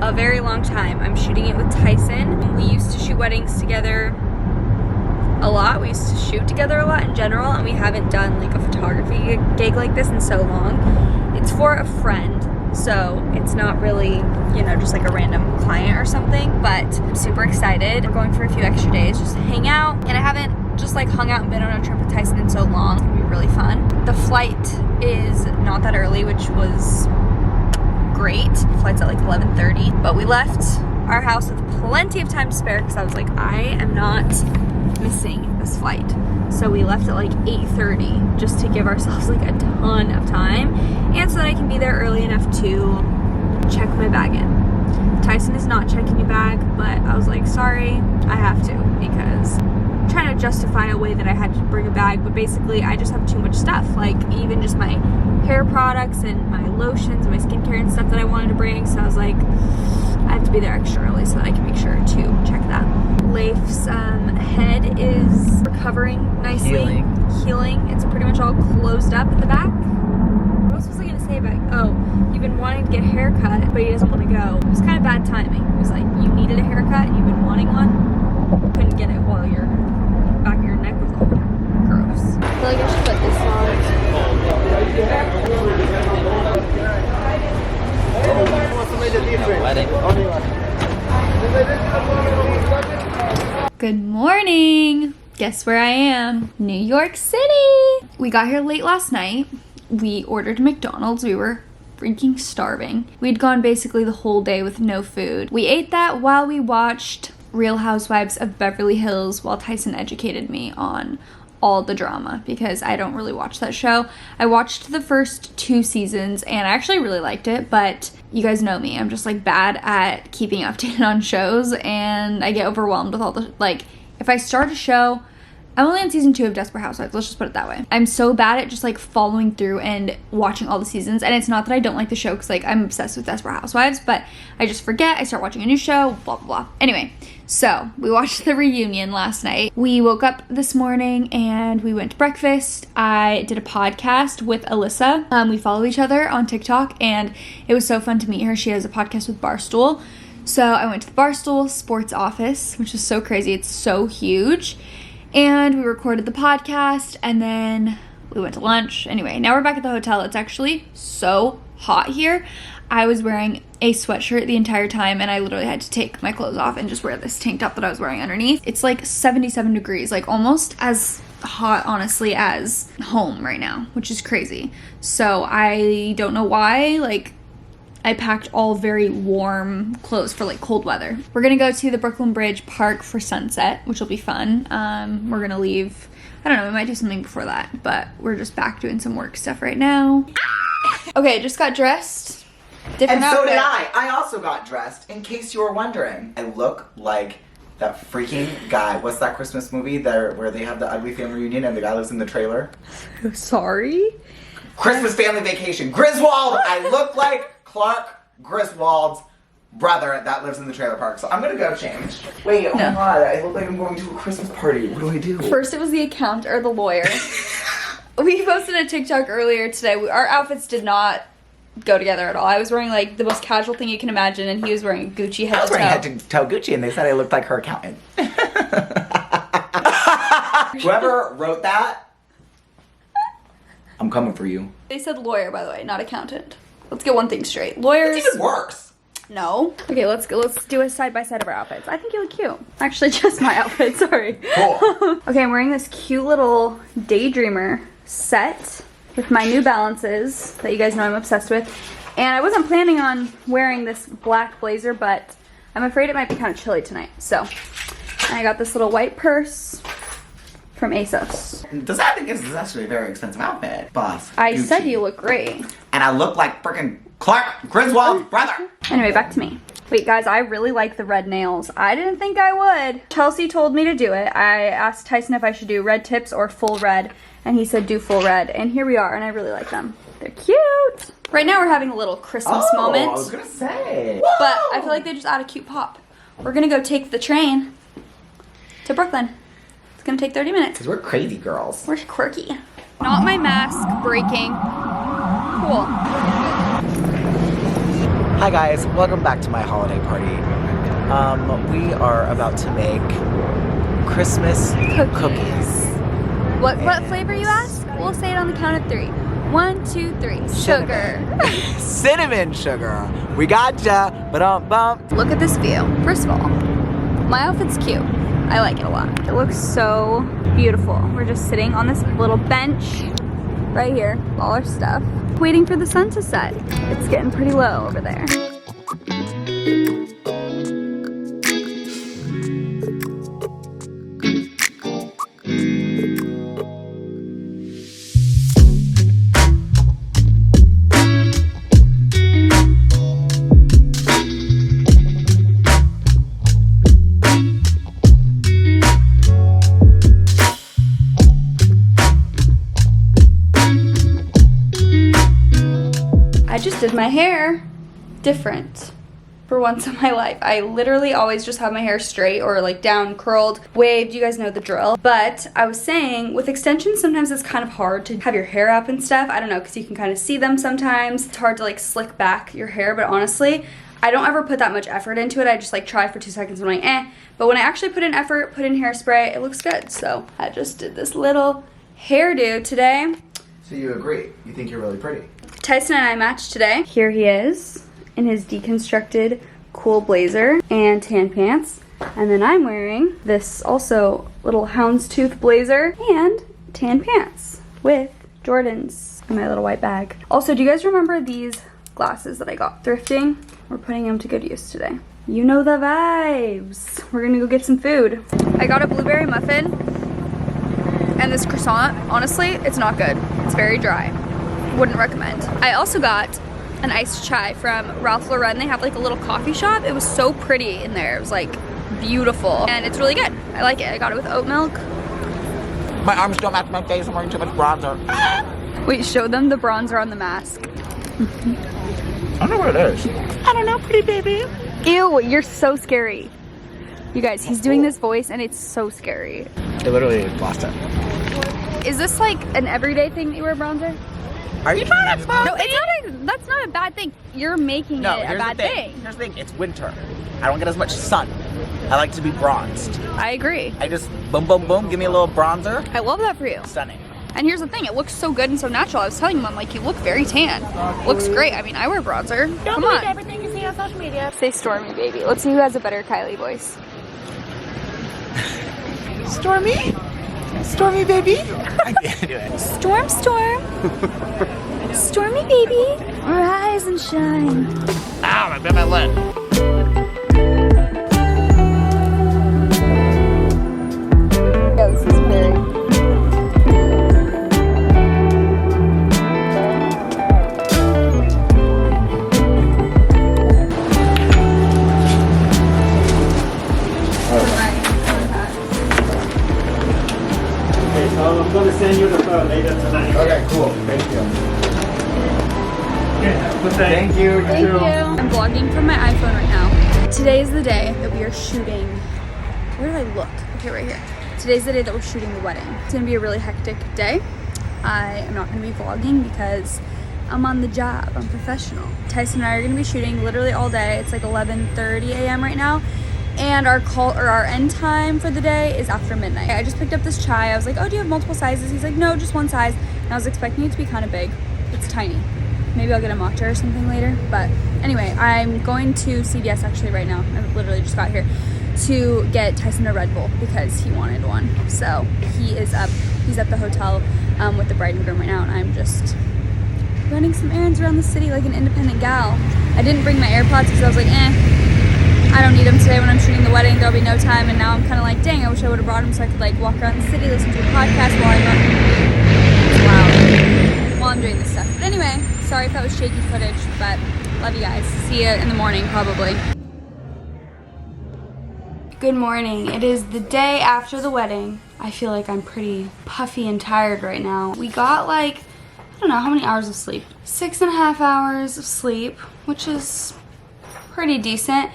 a very long time. I'm shooting it with Tyson. We used to shoot weddings together a lot. We used to shoot together a lot in general, and we haven't done like a photography gig like this in so long. It's for a friend, so it's not really, you know, just like a random client or something, but I'm super excited. We're going for a few extra days just to hang out, and I haven't just like hung out and been on a trip with Tyson in so long. It's gonna be really fun. The flight is not that early, which was great. The flight's at like 11:30, but we left our house with plenty of time to spare because I was like, I am not missing this flight. So we left at like 8:30 just to give ourselves like a ton of time, and so that I can be there early enough to check my bag in. Tyson is not checking your bag, but I was like, sorry, I have to, because I'm trying to justify a way that I had to bring a bag, but basically I just have too much stuff, like even just my hair products and my lotions and my skincare and stuff that I wanted to bring. So I was like, I have to be there extra early so that I can make sure to check that. Leif's head is recovering nicely. Healing. It's pretty much all closed up in the back. What else was I gonna say about, oh, you've been wanting to get a haircut, but he doesn't want to go. It was kind of bad timing. It was like, you needed a haircut and you've been wanting one. Couldn't get it while your back of your neck was all gross. I feel like I should put this on. Good morning. Guess where I am? New York City. We got here late last night. We ordered McDonald's. We were freaking starving. We'd gone basically the whole day with no food. We ate that while we watched Real Housewives of Beverly Hills while Tyson educated me on all the drama, because I don't really watch that show. I watched the first 2 seasons and I actually really liked it, but you guys know me. I'm just like bad at keeping updated on shows, and I get overwhelmed with all the, like, if I start a show, I'm only on season 2 of Desperate Housewives, let's just put it that way. I'm so bad at just like following through and watching all the seasons, and it's not that I don't like the show, because like I'm obsessed with Desperate Housewives, but I just forget, I start watching a new show, blah, blah, blah. Anyway, so we watched the reunion last night. We woke up this morning and we went to breakfast. I did a podcast with Alyssa. We follow each other on TikTok, and it was so fun to meet her. She has a podcast with Barstool. So I went to the Barstool Sports office, which is so crazy. It's so huge. And we recorded the podcast, and then we went to lunch. Anyway, now we're back at the hotel. It's actually so hot here. I was wearing a sweatshirt the entire time, and I literally had to take my clothes off and just wear this tank top that I was wearing underneath. It's like 77 degrees, like almost as hot, honestly, as home right now, which is crazy. So I don't know why, like, I packed all very warm clothes for like cold weather. We're gonna go to the Brooklyn Bridge Park for sunset, which will be fun. We're gonna leave, I don't know, we might do something before that, but we're just back doing some work stuff right now. Okay, just got dressed. Different outfit. So did I. I also got dressed, in case you were wondering. I look like that freaking guy. What's that Christmas movie where they have the ugly family reunion and the guy lives in the trailer? Sorry? Christmas Family Vacation. Griswold! I look like Clark Griswold's brother that lives in the trailer park. So I'm gonna go change. Wait, oh my god, I look like I'm going to a Christmas party. What do I do? First it was the accountant or the lawyer. We posted a TikTok earlier today. Our outfits did not go together at all. I was wearing like the most casual thing you can imagine, and he was wearing Gucci head to toe. I was wearing head to toe Gucci, and they said I looked like her accountant. Whoever wrote that, I'm coming for you. They said lawyer, by the way, not accountant. Let's get one thing straight. Lawyers. It's even worse. No. Okay, let's do a side by side of our outfits. I think you look cute. Actually, just my outfit. Sorry. Cool. Okay, I'm wearing this cute little Daydreamer set with my New Balances that you guys know I'm obsessed with. And I wasn't planning on wearing this black blazer, but I'm afraid it might be kind of chilly tonight. So I got this little white purse from ASOS. I think this is actually a very expensive outfit, boss. I Gucci. said you look great. And I look like freaking Clark Griswold's brother. Anyway, back to me. Wait, guys, I really like the red nails. I didn't think I would. Chelsea told me to do it. I asked Tyson if I should do red tips or full red, and he said do full red. And here we are, and I really like them. They're cute. Right now we're having a little Christmas moment. I was gonna say. But I feel like they just add a cute pop. We're gonna go take the train to Brooklyn. It's gonna take 30 minutes. Because we're crazy girls. We're quirky. Not my mask breaking. Cool. Hi guys, welcome back to my holiday party. We are about to make Christmas cookies. What flavor you ask? We'll say it on the count of 3. 1, 2, 3. Sugar. Cinnamon sugar. We gotcha. Ba-dum-bum. Look at this view. First of all, my outfit's cute. I like it a lot. It looks so beautiful. We're just sitting on this little bench right here, all our stuff, waiting for the sun to set. It's getting pretty low over there. I just did my hair different for once in my life. I literally always just have my hair straight or like down, curled, waved. You guys know the drill. But I was saying with extensions, sometimes it's kind of hard to have your hair up and stuff. I don't know, because you can kind of see them sometimes. It's hard to like slick back your hair, but honestly, I don't ever put that much effort into it. I just like try for 2 seconds and I'm like, eh. But when I actually put in effort, put in hairspray, it looks good. So I just did this little hairdo today. So you agree? You think you're really pretty? Tyson and I matched today. Here he is in his deconstructed cool blazer and tan pants. And then I'm wearing this also little houndstooth blazer and tan pants with Jordans in my little white bag. Also, do you guys remember these glasses that I got thrifting? We're putting them to good use today. You know the vibes. We're gonna go get some food. I got a blueberry muffin and this croissant. Honestly, it's not good. It's very dry. Wouldn't recommend. I also got an iced chai from Ralph Lauren. They have like a little coffee shop. It was so pretty in there. It was like beautiful and it's really good. I like it. I got it with oat milk. My arms don't match my face. I'm wearing too much bronzer. Wait, show them the bronzer on the mask. I don't know where it is. I don't know, pretty baby. Ew, you're so scary. You guys, he's doing this voice and it's so scary. I literally lost it. Is this like an everyday thing that you wear bronzer? Are you trying to expose No, me? that's not a bad thing. You're making it a bad thing. Here's the thing, it's winter. I don't get as much sun. I like to be bronzed. I agree. I just boom, boom, boom, give me a little bronzer. I love that for you. Stunning. And here's the thing, it looks so good and so natural. I was telling him, I'm like, you look very tan. Looks great. I mean, I wear bronzer. Come on. Everything you see on social media. Say Stormy, baby. Let's see who has a better Kylie voice. Stormy? Stormy, baby? I can't do it. Storm. Stormy, baby. Rise and shine. Ow, I bit my lip. Yeah, this is very... I'm going to send you the phone later tonight. Okay, cool. Thank you. Okay, have a good day. Thank you. Thank you. I'm vlogging from my iPhone right now. Today is the day that we are shooting. Where did I look? Okay, right here. Today's the day that we're shooting the wedding. It's gonna be a really hectic day. I am not gonna be vlogging because I'm on the job. I'm professional. Tyson and I are gonna be shooting literally all day. It's like 11:30 a.m. right now. And our end time for the day is after midnight. I just picked up this chai. I was like, oh, do you have multiple sizes? He's like, no, just one size. And I was expecting it to be kind of big. It's tiny. Maybe I'll get a matcha or something later. But anyway, I'm going to CVS actually right now. I literally just got here to get Tyson a Red Bull because he wanted one. So he's at the hotel with the bride and groom right now, and I'm just running some errands around the city like an independent gal. I didn't bring my AirPods because I was like, I don't need them today when I'm shooting the wedding. There'll be no time. And now I'm kind of like, dang, I wish I would have brought them so I could like walk around the city, listen to a podcast while I'm doing this stuff. But anyway, sorry if that was shaky footage, but love you guys. See you in the morning probably. Good morning. It is the day after the wedding. I feel like I'm pretty puffy and tired right now. We got like, I don't know how many hours of sleep. 6.5 hours of sleep, which is pretty decent.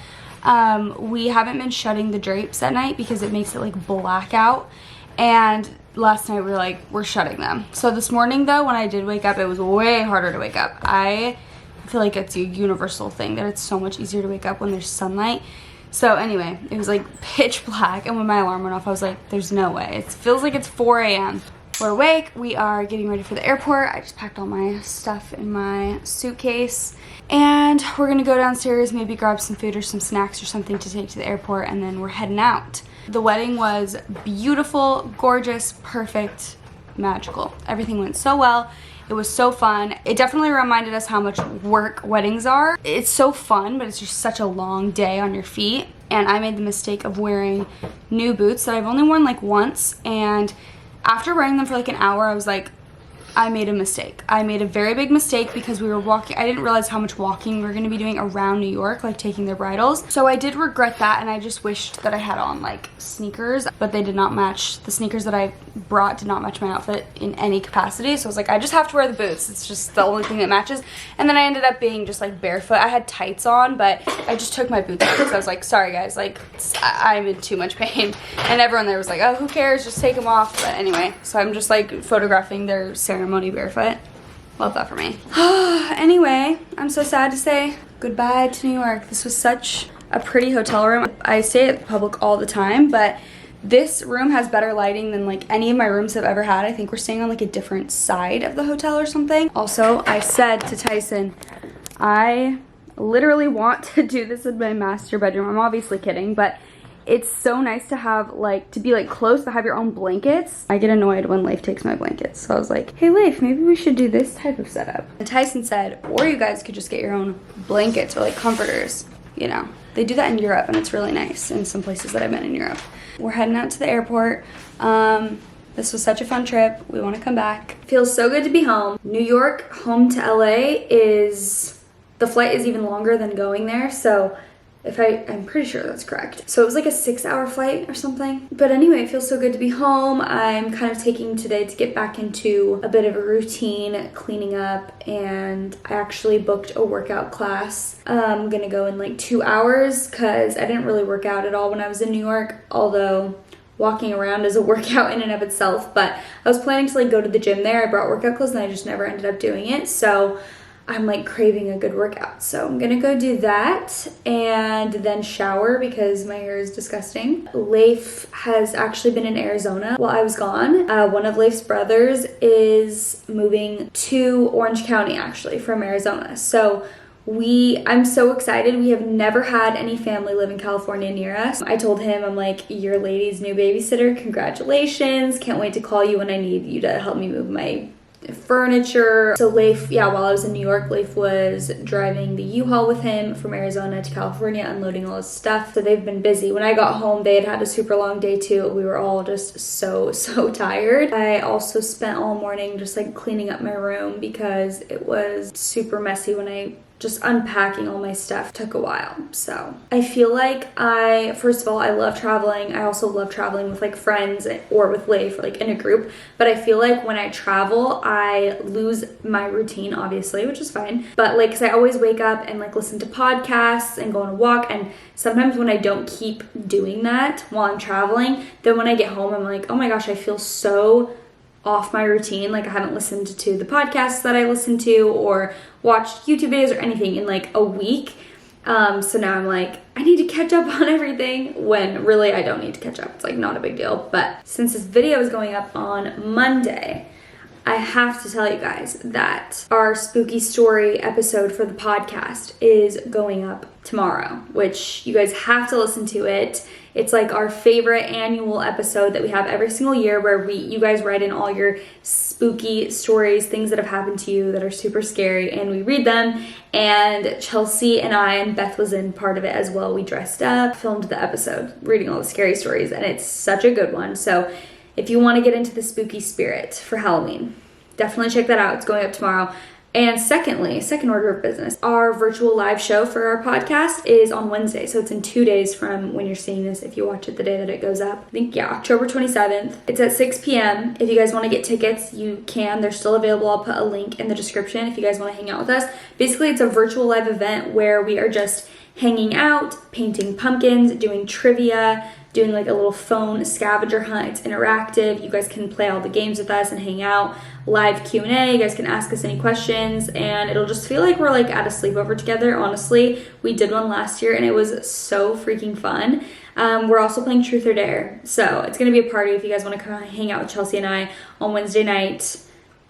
We haven't been shutting the drapes at night because it makes it like blackout, and last night we were shutting them. So this morning though, when I did wake up, it was way harder to wake up. I I feel like it's a universal thing that it's so much easier to wake up when there's sunlight. So anyway, it was like pitch black, and when my alarm went off, I was like, there's no way. It feels like it's 4 a.m. We're awake. We are getting ready for the airport. I just packed all my stuff in my suitcase, and we're gonna go downstairs, maybe grab some food or some snacks or something to take to the airport, and then we're heading out. The wedding was beautiful, gorgeous, perfect, magical. Everything went so well. It was so fun. It definitely reminded us how much work weddings are. It's so fun, but it's just such a long day on your feet. And I made the mistake of wearing new boots that I've only worn like once. And after wearing them for like an hour, I was like, I made a mistake. I made a very big mistake because we were walking. I didn't realize how much walking we were going to be doing around New York, like taking their bridals. So I did regret that, and I just wished that I had on like sneakers, but they did not match. The sneakers that I brought did not match my outfit in any capacity. So I was like, I just have to wear the boots. It's just the only thing that matches. And then I ended up being just like barefoot. I had tights on, but I just took my boots off because I was like, sorry guys, like I'm in too much pain. And everyone there was like, oh, who cares? Just take them off. But anyway, so I'm just like photographing their ceremony barefoot. Love that for me. Anyway, I'm so sad to say goodbye to New York. This was such a pretty hotel room. I stay at the Public all the time, but this room has better lighting than like any of my rooms have ever had. I think we're staying on like a different side of the hotel or something. Also, I said to Tyson, I literally want to do this in my master bedroom. I'm obviously kidding, but it's so nice to have like, to be like close, to have your own blankets. I get annoyed when Leif takes my blankets. So I was like, hey Leif, maybe we should do this type of setup. And Tyson said, or you guys could just get your own blankets or like comforters. You know, they do that in Europe and it's really nice in some places that I've been in Europe. We're heading out to the airport. This was such a fun trip. We want to come back. Feels so good to be home. New York, home to LA the flight is even longer than going there. So I'm pretty sure that's correct. So it was like a 6-hour flight or something. But anyway, it feels so good to be home. I'm kind of taking today to get back into a bit of a routine, cleaning up, and I actually booked a workout class. I'm gonna go in like 2 hours because I didn't really work out at all when I was in New York, although walking around is a workout in and of itself. But I was planning to like go to the gym there. I brought workout clothes and I just never ended up doing it. So I'm like craving a good workout. So I'm gonna go do that and then shower because my hair is disgusting. Leif has actually been in Arizona while I was gone. One of Leif's brothers is moving to Orange County actually from Arizona. So I'm so excited. We have never had any family live in California near us. I told him, I'm like, your lady's new babysitter, congratulations. Can't wait to call you when I need you to help me move my furniture. So Leif, while I was in New York, Leif was driving the U-Haul with him from Arizona to California, unloading all his stuff. So they've been busy. When I got home, they had a super long day too. We were all just so tired. I also spent all morning just like cleaning up my room because it was super messy. When just unpacking all my stuff took a while. So I feel like first of all, I love traveling. I also love traveling with like friends or with Leif, like in a group. But I feel like when I travel, I lose my routine, obviously, which is fine. But like, cause I always wake up and like listen to podcasts and go on a walk. And sometimes when I don't keep doing that while I'm traveling, then when I get home, I'm like, oh my gosh, I feel so off my routine. Like I haven't listened to the podcasts that I listen to or watched YouTube videos or anything in like a week. So now I'm like, I need to catch up on everything when really I don't need to catch up. It's like not a big deal. But since this video is going up on Monday, I have to tell you guys that our spooky story episode for the podcast is going up tomorrow, which you guys have to listen to it. It's like our favorite annual episode that we have every single year where you guys write in all your spooky stories, things that have happened to you that are super scary, and we read them. And Chelsea and I, and Beth was in part of it as well. We dressed up, filmed the episode, reading all the scary stories, and it's such a good one. So if you want to get into the spooky spirit for Halloween, definitely check that out. It's going up tomorrow. And secondly, second order of business, our virtual live show for our podcast is on Wednesday. So it's in 2 days from when you're seeing this, if you watch it the day that it goes up. I think, October 27th. It's at 6 p.m. If you guys want to get tickets, you can. They're still available. I'll put a link in the description if you guys want to hang out with us. Basically, it's a virtual live event where we are just hanging out, painting pumpkins, doing trivia, doing like a little phone scavenger hunt. It's interactive. You guys can play all the games with us and hang out. Live Q&A. You guys can ask us any questions, and it'll just feel like we're like at a sleepover together. Honestly, we did one last year and it was so freaking fun. We're also playing Truth or Dare, so it's gonna be a party. If you guys want to come hang out with Chelsea and I on Wednesday night,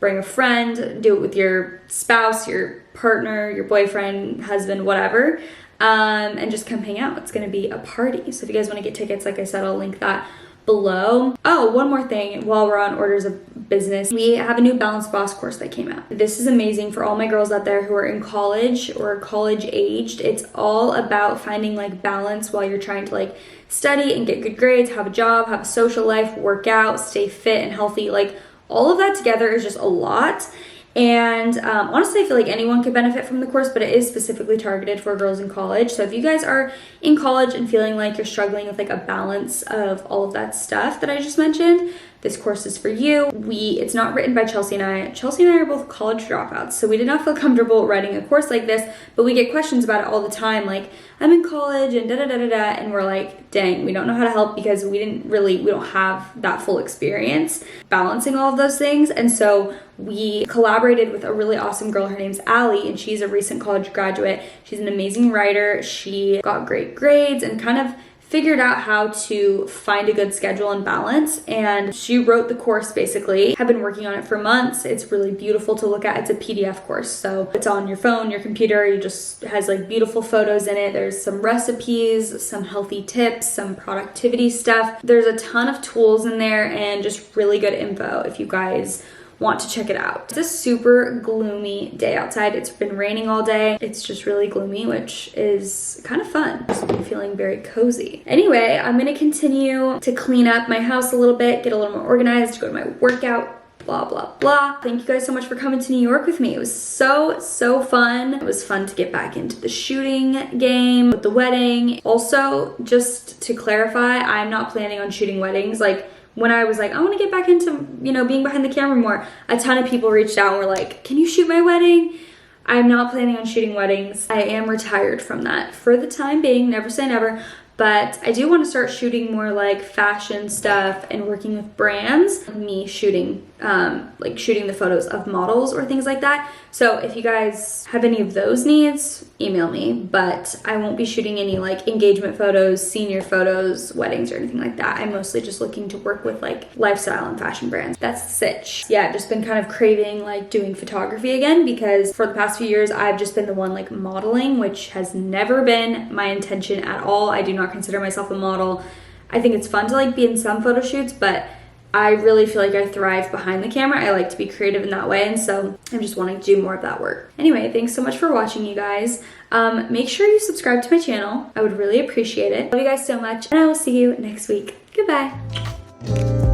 bring a friend, do it with your spouse, your partner, your boyfriend, husband, whatever, and just come hang out. It's gonna be a party. So if you guys want to get tickets, like I said, I'll link that below. Oh, one more thing while we're on orders of business. We have a new Balance Boss course that came out. This is amazing for all my girls out there who are in college or college aged. It's all about finding like balance while you're trying to like study and get good grades, have a job, have a social life, work out, stay fit and healthy. Like all of that together is just a lot. And honestly, I feel like anyone could benefit from the course, but it is specifically targeted for girls in college. So if you guys are in college and feeling like you're struggling with like a balance of all of that stuff that I just mentioned, this course is for you. It's not written by Chelsea and I. Chelsea and I are both college dropouts, so we did not feel comfortable writing a course like this, but we get questions about it all the time, like, I'm in college and da-da-da-da-da, and we're like, dang, we don't know how to help because we don't have that full experience balancing all of those things. And so we collaborated with a really awesome girl. Her name's Allie, and she's a recent college graduate. She's an amazing writer. She got great grades and kind of figured out how to find a good schedule and balance, and she wrote the course basically. Have been working on it for months. It's really beautiful to look at. It's a PDF course, so it's on your phone, your computer. You just has like beautiful photos in it. There's some recipes, some healthy tips, some productivity stuff. There's a ton of tools in there and just really good info if you guys want to check it out. It's a super gloomy day outside. It's been raining all day. It's just really gloomy, which is kind of fun. Just been feeling very cozy. Anyway, I'm gonna continue to clean up my house a little bit, get a little more organized, go to my workout, blah, blah, blah. Thank you guys so much for coming to New York with me. It was so fun. It was fun to get back into the shooting game with the wedding. Also, just to clarify, I'm not planning on shooting weddings. Like, when I was like, I want to get back into, being behind the camera more, a ton of people reached out and were like, can you shoot my wedding? I'm not planning on shooting weddings. I am retired from that for the time being, never say never, but I do want to start shooting more like fashion stuff and working with brands. Me shooting, shooting the photos of models or things like that. So if you guys have any of those needs, email me, but I won't be shooting any like engagement photos, senior photos, weddings or anything like that. I'm mostly just looking to work with like lifestyle and fashion brands. That's the sitch. Yeah, I've just been kind of craving like doing photography again, because for the past few years, I've just been the one like modeling, which has never been my intention at all. I do not consider myself a model. I think it's fun to like be in some photo shoots, but I really feel like I thrive behind the camera. I like to be creative in that way, and so I'm just wanting to do more of that work. Anyway, thanks so much for watching, you guys. Make sure you subscribe to my channel. I would really appreciate it. Love you guys so much, and I will see you next week. Goodbye.